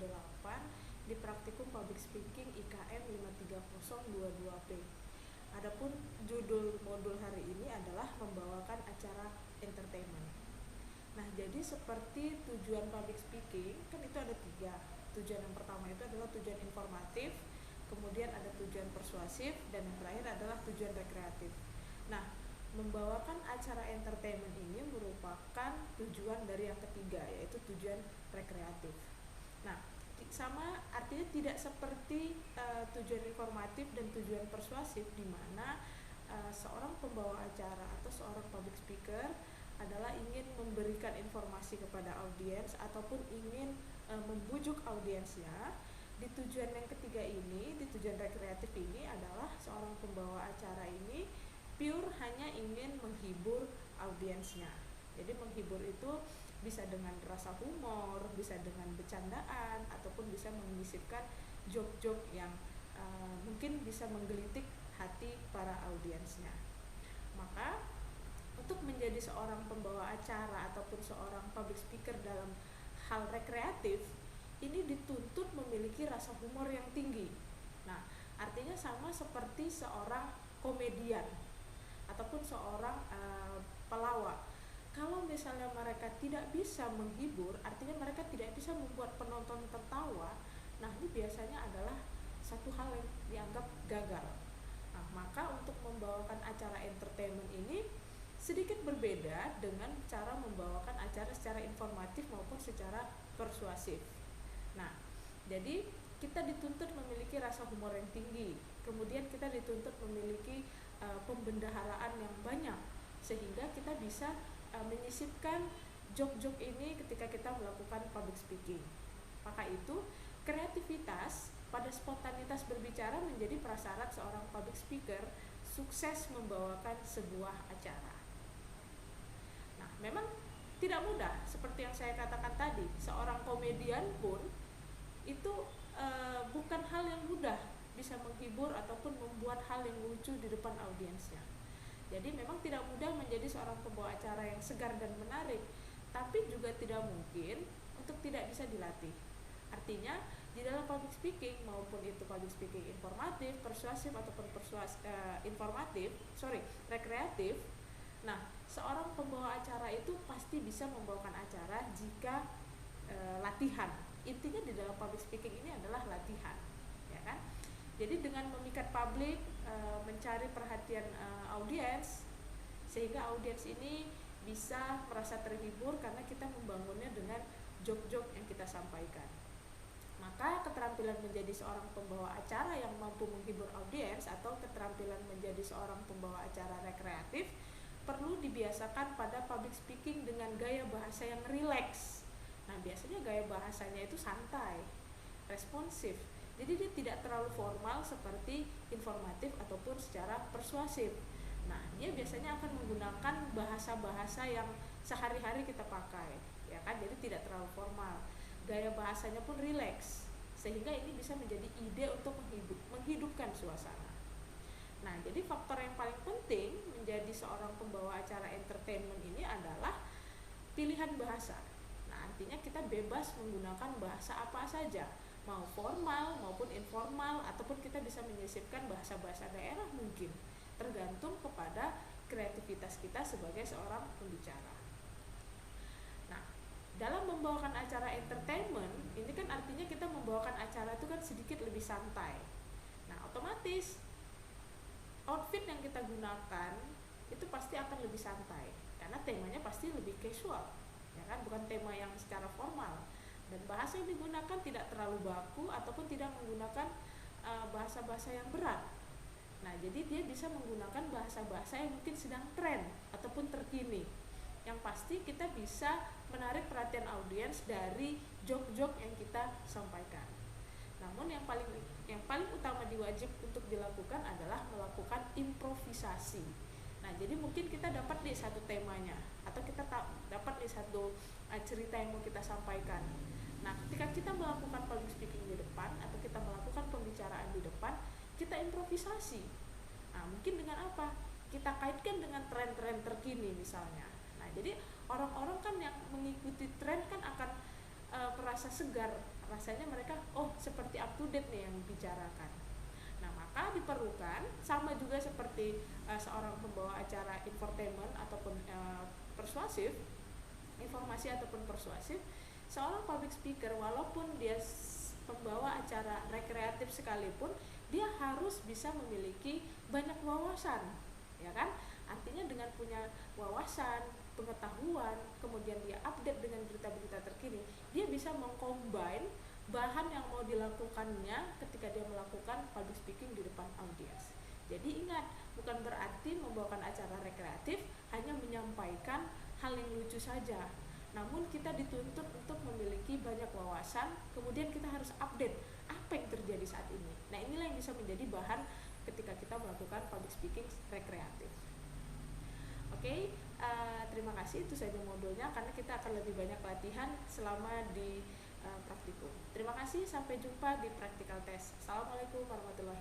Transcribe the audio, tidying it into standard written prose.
di Praktikum Public Speaking IKM 53022P. Adapun judul modul hari ini adalah membawakan acara entertainment. Nah, jadi seperti tujuan public speaking, kan itu ada 3. Tujuan yang pertama itu adalah tujuan informatif, kemudian ada tujuan persuasif, dan yang terakhir adalah tujuan rekreatif. Nah, membawakan acara entertainment ini merupakan tujuan dari yang ketiga, yaitu tujuan rekreatif. Nah, sama artinya tidak seperti tujuan informatif dan tujuan persuasif, di mana seorang pembawa acara atau seorang public speaker adalah ingin memberikan informasi kepada audiens ataupun ingin membujuk audiensnya. Di tujuan yang ketiga ini, di tujuan rekreatif ini adalah seorang pembawa acara ini pure hanya ingin menghibur audiensnya. Jadi menghibur itu bisa dengan rasa humor, bisa dengan bercandaan, ataupun bisa menyisipkan joke-joke yang mungkin bisa menggelitik hati para audiensnya. Maka untuk menjadi seorang pembawa acara ataupun seorang public speaker dalam hal rekreatif, ini dituntut memiliki rasa humor yang tinggi. Nah, artinya sama seperti seorang komedian ataupun seorang pelawak. Kalau misalnya mereka tidak bisa menghibur, artinya mereka tidak bisa membuat penonton tertawa. Nah, ini biasanya adalah satu hal yang dianggap gagal. Nah, maka untuk membawakan acara entertainment ini sedikit berbeda dengan cara membawakan acara secara informatif maupun secara persuasif. Nah, jadi kita dituntut memiliki rasa humor yang tinggi, kemudian kita dituntut memiliki pembendaharaan yang banyak, sehingga kita bisa menyisipkan joke-joke ini ketika kita melakukan public speaking. Maka itu, kreativitas pada spontanitas berbicara menjadi prasyarat seorang public speaker sukses membawakan sebuah acara. Nah, memang tidak mudah, seperti yang saya katakan tadi, seorang komedian pun itu bukan hal yang mudah bisa menghibur ataupun membuat hal yang lucu di depan audiensnya. Jadi memang tidak mudah menjadi seorang pembawa acara yang segar dan menarik, tapi juga tidak mungkin untuk tidak bisa dilatih. Artinya di dalam public speaking, maupun itu public speaking informatif, persuasif ataupun rekreatif. Nah, seorang pembawa acara itu pasti bisa membawakan acara jika latihan. Intinya di dalam public speaking ini adalah latihan, ya kan? Jadi dengan memikat publik, mencari perhatian audiens, sehingga audiens ini bisa merasa terhibur karena kita membangunnya dengan joke-joke yang kita sampaikan. Maka keterampilan menjadi seorang pembawa acara yang mampu menghibur audiens atau keterampilan menjadi seorang pembawa acara rekreatif perlu dibiasakan pada public speaking dengan gaya bahasa yang rileks. Nah, biasanya gaya bahasanya itu santai, responsif. Jadi dia tidak terlalu formal seperti informatif ataupun secara persuasif. Nah, dia biasanya akan menggunakan bahasa-bahasa yang sehari-hari kita pakai, ya kan? Jadi tidak terlalu formal. Gaya bahasanya pun rileks, sehingga ini bisa menjadi ide untuk menghidupkan suasana. Nah, jadi faktor yang paling penting menjadi seorang pembawa acara entertainment ini adalah pilihan bahasa. Nah, artinya kita bebas menggunakan bahasa apa saja, mau formal maupun informal, ataupun kita bisa menyisipkan bahasa-bahasa daerah mungkin, tergantung kepada kreativitas kita sebagai seorang pembicara. Nah, dalam membawakan acara entertainment, ini kan artinya kita membawakan acara itu kan sedikit lebih santai. Nah, otomatis outfit yang kita gunakan itu pasti akan lebih santai, karena temanya pasti lebih casual, ya kan, bukan tema yang secara formal. Dan bahasa yang digunakan tidak terlalu baku ataupun tidak menggunakan bahasa-bahasa yang berat. Nah, jadi dia bisa menggunakan bahasa-bahasa yang mungkin sedang tren ataupun terkini. Yang pasti kita bisa menarik perhatian audiens dari joke-joke yang kita sampaikan. Namun yang paling utama diwajib untuk dilakukan adalah melakukan improvisasi. Nah, jadi mungkin kita dapat nih satu temanya, atau kita dapat nih satu cerita yang mau kita sampaikan. Nah, ketika kita melakukan public speaking di depan atau kita melakukan pembicaraan di depan, kita improvisasi. Nah, mungkin dengan apa? Kita kaitkan dengan tren-tren terkini misalnya. Nah, jadi orang-orang kan yang mengikuti tren kan akan merasa segar, rasanya mereka seperti up to date nih yang dibicarakan. Nah, maka diperlukan sama juga seperti seorang pembawa acara infotainment ataupun persuasif, informasi ataupun persuasif, seorang public speaker walaupun dia pembawa acara rekreatif sekalipun, dia harus bisa memiliki banyak wawasan, ya kan? Artinya dengan punya wawasan, pengetahuan, kemudian dia update dengan berita-berita terkini, dia bisa mengcombine bahan yang mau dilakukannya ketika dia melakukan public speaking di depan audiens. Jadi ingat, bukan berarti membawakan acara rekreatif hanya menyampaikan hal yang lucu saja, namun kita dituntut untuk memiliki banyak wawasan, kemudian kita harus update apa yang terjadi saat ini. Nah, inilah yang bisa menjadi bahan ketika kita melakukan public speaking rekreatif. Oke, terima kasih, itu saja modulnya, karena kita akan lebih banyak latihan selama di praktikum. Terima kasih, sampai jumpa di practical test. Assalamualaikum warahmatullahi wabarakatuh.